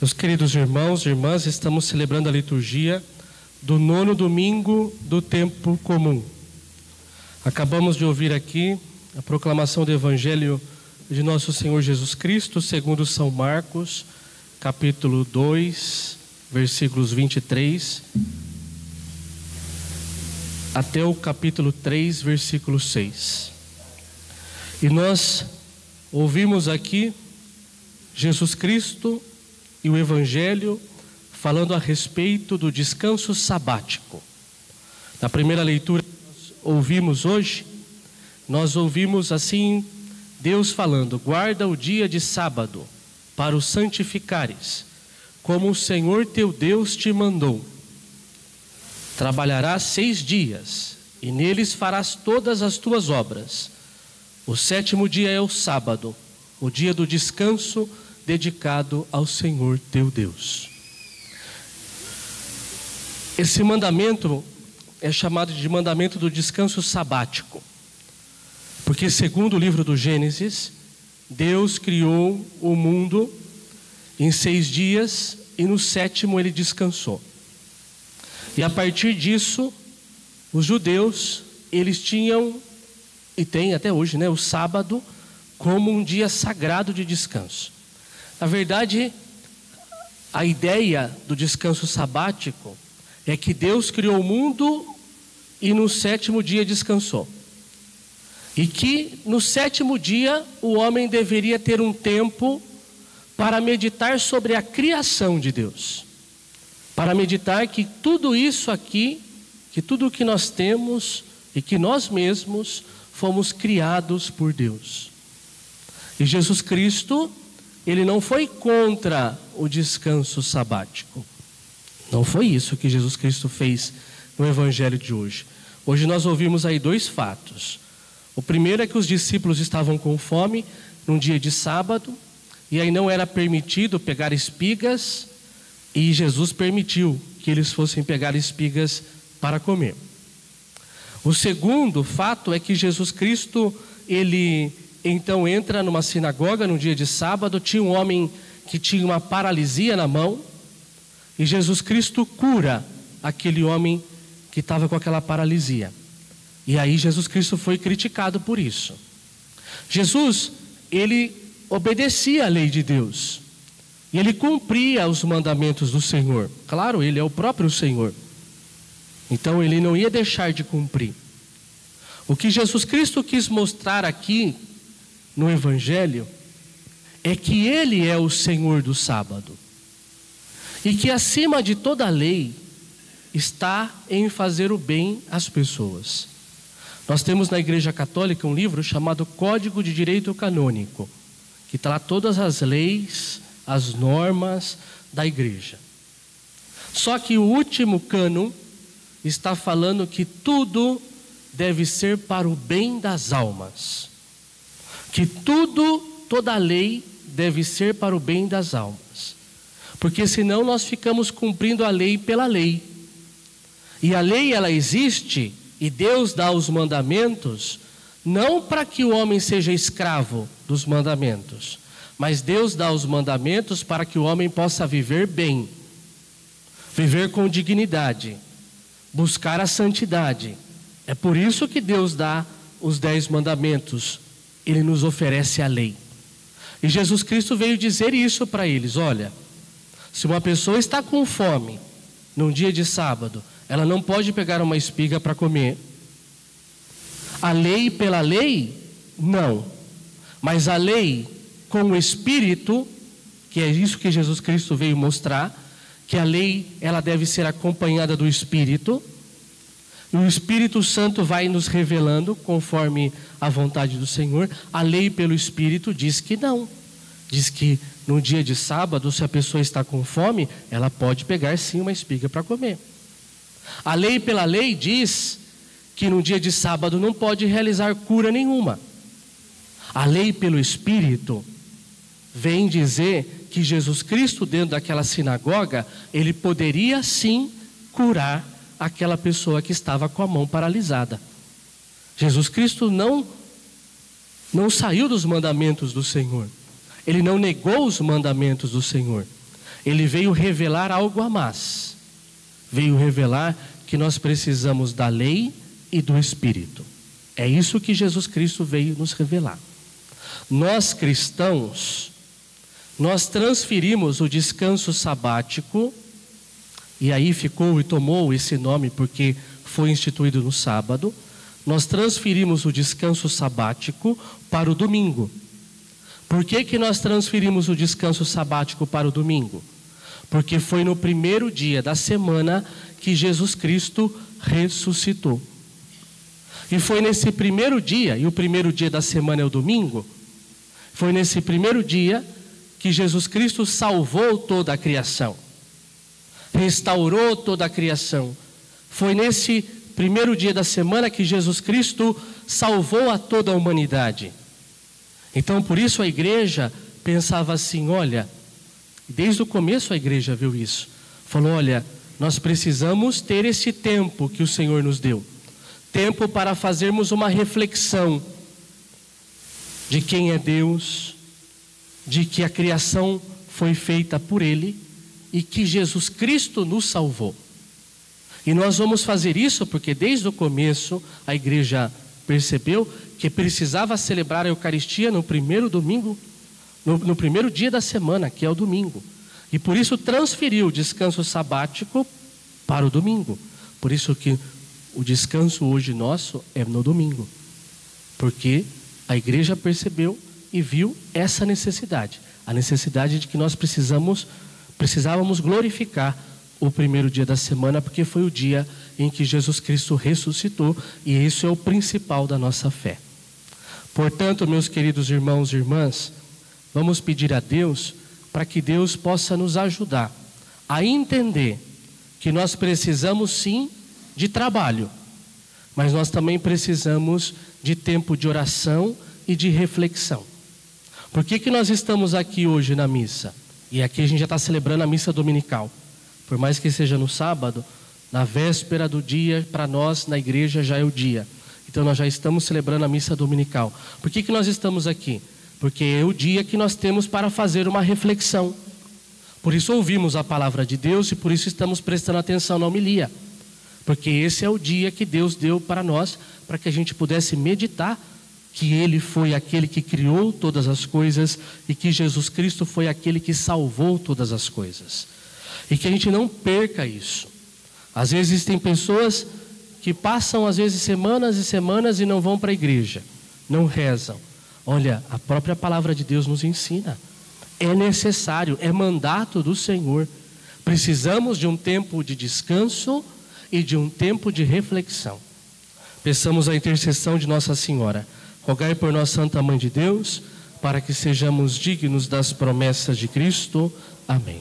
Meus queridos irmãos e irmãs, estamos celebrando a liturgia do 9º domingo do tempo comum. Acabamos de ouvir aqui a proclamação do Evangelho de nosso Senhor Jesus Cristo, segundo São Marcos, capítulo 2, versículos 23, até o capítulo 3, versículo 6. E nós ouvimos aqui Jesus Cristo e o Evangelho falando a respeito do descanso sabático. Na primeira leitura que nós ouvimos hoje, nós ouvimos assim Deus falando: guarda o dia de sábado para o santificares, como o Senhor teu Deus te mandou. Trabalharás 6 dias, e neles farás todas as tuas obras. O 7º dia é o sábado, o dia do descanso dedicado ao Senhor teu Deus. Esse mandamento é chamado de mandamento do descanso sabático, porque segundo o livro do Gênesis, Deus criou o mundo em 6 dias e no 7º ele descansou. E a partir disso, os judeus, eles tinham, e têm até hoje, o sábado como um dia sagrado de descanso. Na verdade, a ideia do descanso sabático é que Deus criou o mundo e no 7º dia descansou. E que no 7º dia o homem deveria ter um tempo para meditar sobre a criação de Deus. Para meditar que tudo isso aqui, que tudo o que nós temos e que nós mesmos fomos criados por Deus. E Jesus Cristo, ele não foi contra o descanso sabático. Não foi isso que Jesus Cristo fez no Evangelho de hoje. Hoje nós ouvimos aí 2 fatos. O primeiro é que os discípulos estavam com fome num dia de sábado, e aí não era permitido pegar espigas, e Jesus permitiu que eles fossem pegar espigas para comer. O segundo fato é que Jesus Cristo, ele então entra numa sinagoga no dia de sábado. Tinha um homem que tinha uma paralisia na mão, e Jesus Cristo cura aquele homem que estava com aquela paralisia. E aí Jesus Cristo foi criticado por isso. Jesus, ele obedecia à lei de Deus, e ele cumpria os mandamentos do Senhor. Claro, ele é o próprio Senhor, então ele não ia deixar de cumprir. O que Jesus Cristo quis mostrar aqui no Evangelho é que ele é o Senhor do sábado, e que acima de toda a lei está em fazer o bem às pessoas. Nós temos na Igreja Católica um livro chamado Código de Direito Canônico, que está lá todas as leis, as normas da igreja. Só que o último cânon está falando que tudo deve ser para o bem das almas. Que toda a lei deve ser para o bem das almas. Porque senão nós ficamos cumprindo a lei pela lei. E a lei, ela existe, e Deus dá os mandamentos, não para que o homem seja escravo dos mandamentos, mas Deus dá os mandamentos para que o homem possa viver bem, viver com dignidade, buscar a santidade. É por isso que Deus dá os 10 mandamentos, ele nos oferece a lei. E Jesus Cristo veio dizer isso para eles: olha, se uma pessoa está com fome num dia de sábado, ela não pode pegar uma espiga para comer. A lei pela lei, não. Mas a lei com o Espírito, que é isso que Jesus Cristo veio mostrar, que a lei, ela deve ser acompanhada do Espírito. E o Espírito Santo vai nos revelando conforme a vontade do Senhor. A lei pelo Espírito diz que não. Diz que no dia de sábado, se a pessoa está com fome, ela pode pegar sim uma espiga para comer. A lei pela lei diz que no dia de sábado não pode realizar cura nenhuma. A lei pelo Espírito vem dizer que Jesus Cristo, dentro daquela sinagoga, ele poderia sim curar aquela pessoa que estava com a mão paralisada. Jesus Cristo não saiu dos mandamentos do Senhor. Ele não negou os mandamentos do Senhor. Ele veio revelar algo a mais. Veio revelar que nós precisamos da lei e do Espírito. É isso que Jesus Cristo veio nos revelar. Nós cristãos, nós transferimos o descanso sabático, e aí ficou e tomou esse nome porque foi instituído no sábado. Nós transferimos o descanso sabático para o domingo. Por que nós transferimos o descanso sabático para o domingo? Porque foi no primeiro dia da semana que Jesus Cristo ressuscitou. E foi nesse primeiro dia, e o primeiro dia da semana é o domingo, foi nesse primeiro dia que Jesus Cristo salvou toda a criação, restaurou toda a criação. Foi nesse primeiro dia da semana que Jesus Cristo salvou a toda a humanidade. Então, por isso a igreja pensava assim, olha, desde o começo a igreja viu isso. Falou, olha, nós precisamos ter esse tempo que o Senhor nos deu. Tempo para fazermos uma reflexão de quem é Deus, de que a criação foi feita por Ele e que Jesus Cristo nos salvou. E nós vamos fazer isso porque desde o começo a igreja percebeu que precisava celebrar a Eucaristia no primeiro domingo, no primeiro dia da semana, que é o domingo. E por isso transferiu o descanso sabático para o domingo. Por isso que o descanso hoje nosso é no domingo. Porque a igreja percebeu e viu essa necessidade. A necessidade de que nós precisávamos glorificar o primeiro dia da semana, porque foi o dia em que Jesus Cristo ressuscitou, e isso é o principal da nossa fé. Portanto, meus queridos irmãos e irmãs, vamos pedir a Deus para que Deus possa nos ajudar a entender que nós precisamos sim de trabalho, mas nós também precisamos de tempo de oração e de reflexão. Por que nós estamos aqui hoje na missa? E aqui a gente já está celebrando a missa dominical. Por mais que seja no sábado, na véspera do dia, para nós na igreja já é o dia. Então nós já estamos celebrando a missa dominical. Por que nós estamos aqui? Porque é o dia que nós temos para fazer uma reflexão. Por isso ouvimos a palavra de Deus e por isso estamos prestando atenção na homilia. Porque esse é o dia que Deus deu para nós, para que a gente pudesse meditar que Ele foi aquele que criou todas as coisas e que Jesus Cristo foi aquele que salvou todas as coisas. E que a gente não perca isso. Às vezes tem pessoas que passam às vezes semanas e semanas e não vão para a igreja, não rezam. Olha, a própria palavra de Deus nos ensina. É necessário, é mandato do Senhor. Precisamos de um tempo de descanso e de um tempo de reflexão. Peçamos a intercessão de Nossa Senhora. Rogai por nós, Santa Mãe de Deus, para que sejamos dignos das promessas de Cristo. Amém.